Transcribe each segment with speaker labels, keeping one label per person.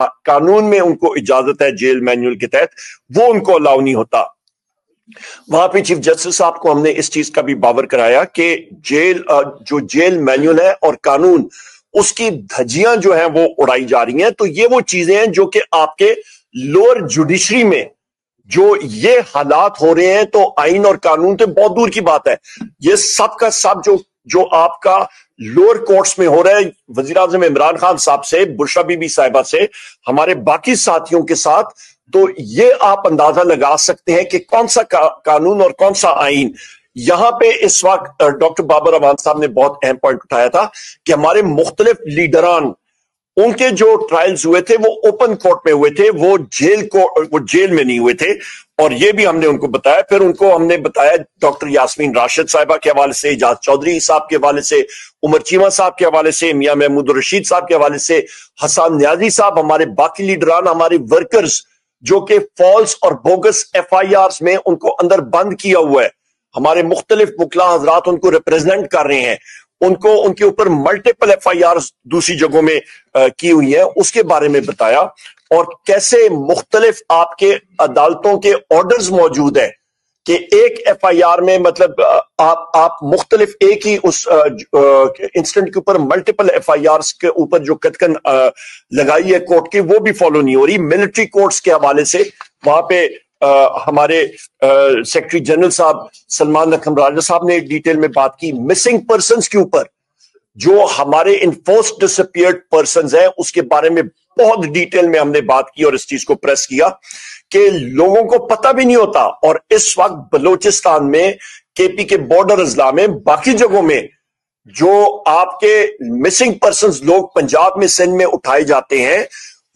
Speaker 1: कानून में उनको इजाजत है जेल मैनुअल के तहत, वो उनको अलाउ नहीं होता। वहां पे चीफ जस्टिस साहब को हमने इस चीज का भी बावर कराया कि जो जेल मैनुअल है और कानून, उसकी धज्जियां जो हैं वो उड़ाई जा रही हैं। तो ये वो चीजें हैं जो कि आपके लोअर जुडिशरी में जो ये हालात हो रहे हैं, तो आइन और कानून तो बहुत दूर की बात है, ये सब का सब जो आपका लोअर कोर्ट्स में हो रहा है, वजीर आजम इमरान खान साहब से, बुशरा बीबी साहिबा से, हमारे बाकी साथियों के साथ, तो ये आप अंदाजा लगा सकते हैं कि कौन सा कानून और कौन सा आइन। यहां पे इस वक्त डॉक्टर बाबर अमान साहब ने बहुत अहम पॉइंट उठाया था कि हमारे मुख्तलिफ लीडरान, उनके जो ट्रायल्स हुए थे वो ओपन कोर्ट में हुए थे, वो जेल में नहीं हुए थे, और ये भी हमने उनको बताया। फिर उनको हमने बताया डॉक्टर यास्मीन राशिद साहिबा के हवाले से, इजाज चौधरी साहब के हवाले से, उमर चीमा साहब के हवाले से, मियां महमूद रशीद साहब के हवाले से, हसन न्याजी साहब, हमारे बाकी लीडरान, हमारे वर्कर्स जो कि फॉल्स और बोगस FIRs में उनको अंदर बंद किया हुआ है, हमारे मुख्तलिफ वकला हजरात उनको रिप्रेजेंट कर रहे हैं, उनको उनके ऊपर मल्टीपल FIRs दूसरी जगहों में की हुई है, उसके बारे में बताया। और कैसे मुख्तलिफ आपके अदालतों के ऑर्डर्स मौजूद है कि एक FIR में मतलब आप मुख्तलिफ एक ही उस इंसिडेंट के ऊपर मल्टीपल FIRs के ऊपर जो कतकन लगाई है कोर्ट की, वो भी फॉलो नहीं हो रही। मिलिट्री कोर्ट्स के हवाले से वहां पे हमारे सेक्रेटरी जनरल साहब सलमान अकरम राजा साहब ने डिटेल में बात की। मिसिंग पर्संस के ऊपर जो हमारे इन्फोर्स्ड डिसअपीयर्ड पर्संस हैं, उसके बारे में बहुत डिटेल में हमने बात की और इस चीज को प्रेस किया कि लोगों को पता भी नहीं होता। और इस वक्त बलूचिस्तान में, KP के बॉर्डर अजला में, बाकी जगहों में जो आपके मिसिंग पर्संस लोग पंजाब में, सिंध में उठाए जाते हैं,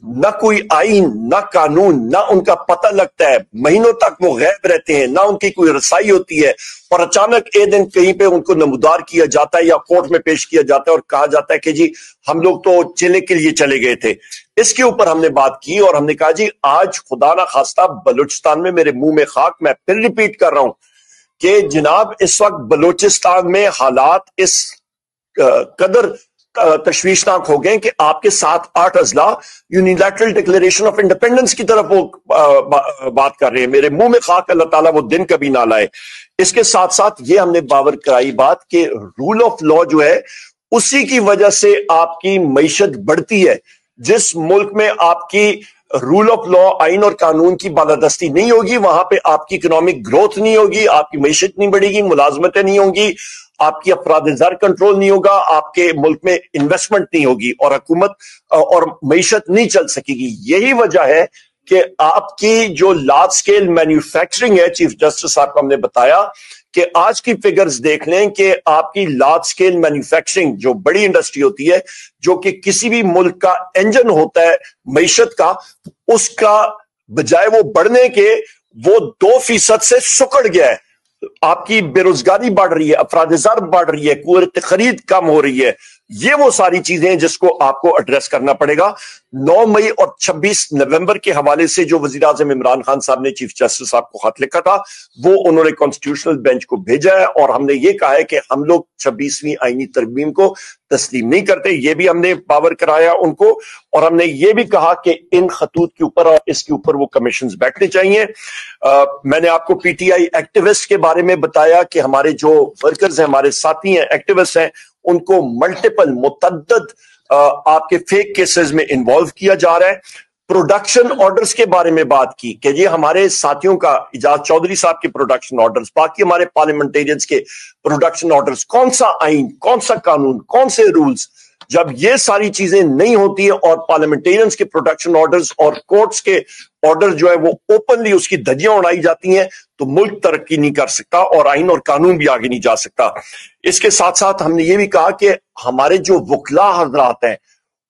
Speaker 1: ना कोई आइन, ना कानून, ना उनका पता लगता है, महीनों तक वो गैब रहते हैं, ना उनकी कोई रसाई होती है, और अचानक एक दिन कहीं पे उनको नमूदार किया जाता है या कोर्ट में पेश किया जाता है और कहा जाता है कि जी हम लोग तो चिले के लिए चले गए थे। इसके ऊपर हमने बात की और हमने कहा जी आज खुदा ना खास्ता बलूचिस्तान में, मेरे मुंह में खाक, मैं फिर रिपीट कर रहा हूं कि जनाब इस वक्त बलूचिस्तान में हालात इस कदर तशवीशनाक हो गए कि आपके 7-8 अजला यूनिलैटरल डिक्लेरेशन ऑफ इंडिपेंडेंस की तरफ वो बात कर रहे हैं। मेरे मुंह में खाक, अल्लाह ताला वो दिन कभी ना लाए। इसके साथ साथ ये हमने बावर कराई बात कि रूल ऑफ लॉ जो है, उसी की वजह से आपकी मईशत बढ़ती है। जिस मुल्क में आपकी रूल ऑफ लॉ, आइन और कानून की बालादस्ती नहीं होगी, वहां पे आपकी इकोनॉमिक ग्रोथ नहीं होगी, आपकी मईशत नहीं बढ़ेगी, मुलाजमतें नहीं होंगी, आपकी अफराद ज़र कंट्रोल नहीं होगा, आपके मुल्क में इन्वेस्टमेंट नहीं होगी और हुकूमत और मईशत नहीं चल सकेगी। यही वजह है कि आपकी जो लार्ज स्केल मैन्युफैक्चरिंग है, चीफ जस्टिस साहब को हमने बताया कि आज की फिगर्स देख लें कि आपकी लार्ज स्केल मैन्युफैक्चरिंग जो बड़ी इंडस्ट्री होती है, जो कि किसी भी मुल्क का इंजन होता है मईशत का, उसका बजाय वो बढ़ने के वो 2% से सुकड़ गया है। आपकी बेरोजगारी बढ़ रही है, अफराद ज़र बढ़ रही है, कुव्वत खरीद कम हो रही है। ये वो सारी चीजें हैं जिसको आपको एड्रेस करना पड़ेगा। 9 मई और 26 नवंबर के हवाले से जो वजीर आजम इमरान खान साहब ने चीफ जस्टिस साहब को खत लिखा था, वो उन्होंने कॉन्स्टिट्यूशनल बेंच को भेजा है और हमने ये कहा है कि हम लोग 26वीं आईनी तरमीम को तस्लीम नहीं करते। ये भी हमने पावर कराया उनको और हमने ये भी कहा कि इन खतूत के ऊपर और इसके ऊपर वो कमीशंस बैठने चाहिए। मैंने आपको PTI एक्टिविस्ट के बारे में बताया कि हमारे जो वर्कर्स हैं, हमारे साथी हैं, एक्टिविस्ट हैं, उनको मल्टीपल मुतअद्दिद आपके फेक केसेस में इन्वॉल्व किया जा रहा है। प्रोडक्शन ऑर्डर्स के बारे में बात की कि ये हमारे साथियों का, इजाज चौधरी साहब के प्रोडक्शन ऑर्डर्स, बाकी हमारे पार्लियामेंटेरियंस के प्रोडक्शन ऑर्डर्स, कौन सा आइन, कौन सा कानून, कौन से रूल्स, जब ये सारी चीजें नहीं होती है और पार्लियामेंटेरियंस के प्रोडक्शन ऑर्डर्स और कोर्ट्स के ऑर्डर जो है वो ओपनली उसकी धज्जियां उड़ाई जाती हैं, तो मुल्क तरक्की नहीं कर सकता और आइन और कानून भी आगे नहीं जा सकता। इसके साथ साथ हमने ये भी कहा कि हमारे जो वकला हजरात हैं,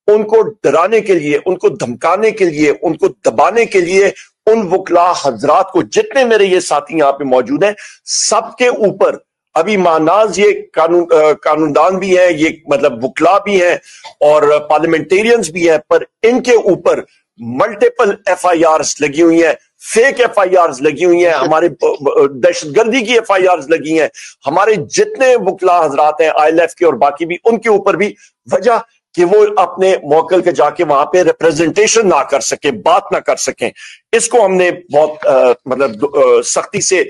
Speaker 1: उनको डराने के लिए, उनको धमकाने के लिए, उनको दबाने के लिए, उन वकला हजरात को, जितने मेरे ये साथी यहाँ पे मौजूद हैं, सबके ऊपर अभी मानाज ये कानूनदान भी है, ये मतलब वकला भी है और पार्लियामेंटेरियंस भी है, पर इनके ऊपर मल्टीपल FIRs लगी हुई हैं, फेक FIRs लगी हुई हैं, हमारे दहशतगर्दी की FIRs लगी हैं, हमारे जितने वकला हजरात हैं ILF के और बाकी भी, उनके ऊपर भी। वजह کہ وہ اپنے موکل کے جا کے وہاں پہ ریپریزنٹیشن نہ کر سکیں، بات نہ کر سکیں. اس کو ہم نے بہت مطلب سختی سے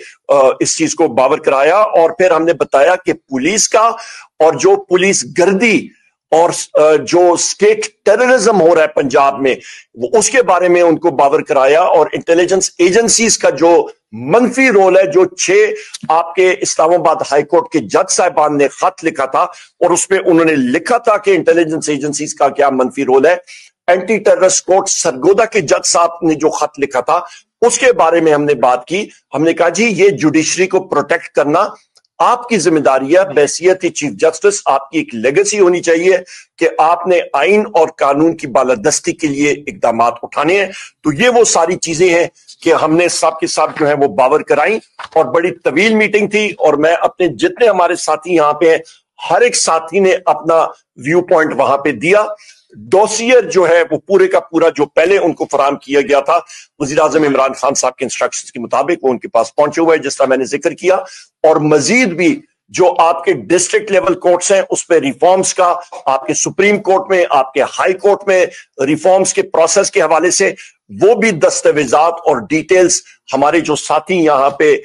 Speaker 1: اس چیز کو باور کرایا، اور پھر ہم نے بتایا کہ پولیس کا اور جو پولیس گردی اور جو اسٹیٹ ٹیررزم ہو رہا ہے پنجاب میں، اس کے بارے میں ان کو باور کرایا، اور انٹیلیجنس ایجنسیز کا جو منفی رول ہے، جو 6 آپ کے اسلام آباد ہائی کورٹ کے جج صاحبان نے خط لکھا تھا، اور اس میں انہوں نے لکھا تھا کہ انٹیلیجنس ایجنسیز کا کیا منفی رول ہے. اینٹی ٹیررسٹ کورٹ سرگودا کے جج صاحب نے جو خط لکھا تھا اس کے بارے میں ہم نے بات کی. ہم نے کہا جی یہ جوڈیشری کو پروٹیکٹ کرنا آپ کی ذمہ داری ہے، بحیثیت چیف جسٹس آپ کی ایک لیگیسی ہونی چاہیے کہ آپ نے آئین اور قانون کی بالادستی کے لیے اقدامات اٹھانے ہیں. تو یہ وہ ساری چیزیں ہیں کہ ہم نے سب کے ساتھ جو ہے وہ باور کرائیں، اور بڑی طویل میٹنگ تھی، اور میں اپنے جتنے ہمارے ساتھی یہاں پہ ہیں ہر ایک ساتھی نے اپنا ویو پوائنٹ وہاں پہ دیا. ڈوسیئر جو ہے وہ پورے کا پورا جو پہلے ان کو فراہم کیا گیا تھا وزیر اعظم عمران خان صاحب کے انسٹرکشنز کے مطابق، وہ ان کے پاس پہنچے ہوئے جس طرح میں نے ذکر کیا. اور مزید بھی جو آپ کے ڈسٹرکٹ لیول کورٹس ہیں اس پہ ریفارمز کا، آپ کے سپریم کورٹ میں، آپ کے ہائی کورٹ میں ریفارمز کے پروسیس کے حوالے سے وہ بھی دستاویزات اور ڈیٹیلز ہمارے جو ساتھی یہاں پہ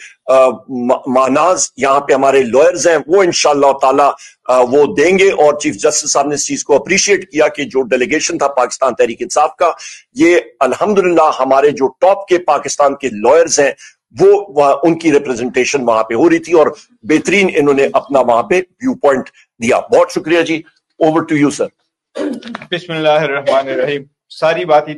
Speaker 1: ماناز یہاں پہ ہمارے لوئرز ہیں وہ انشاءاللہ تعالی وہ دیں گے. اور چیف جسٹس صاحب نے اس چیز کو اپریشیٹ کیا کہ جو ڈیلیگیشن تھا پاکستان تحریک انصاف کا، یہ الحمدللہ ہمارے جو ٹاپ کے پاکستان کے لوئرز ہیں وہ ان کی ریپریزنٹیشن وہاں پہ ہو رہی تھی، اور بہترین انہوں نے اپنا وہاں پہ ویو پوائنٹ دیا. بہت شکریہ جی. Over to you sir.
Speaker 2: بسم اللہ الرحمن الرحیم. ساری بات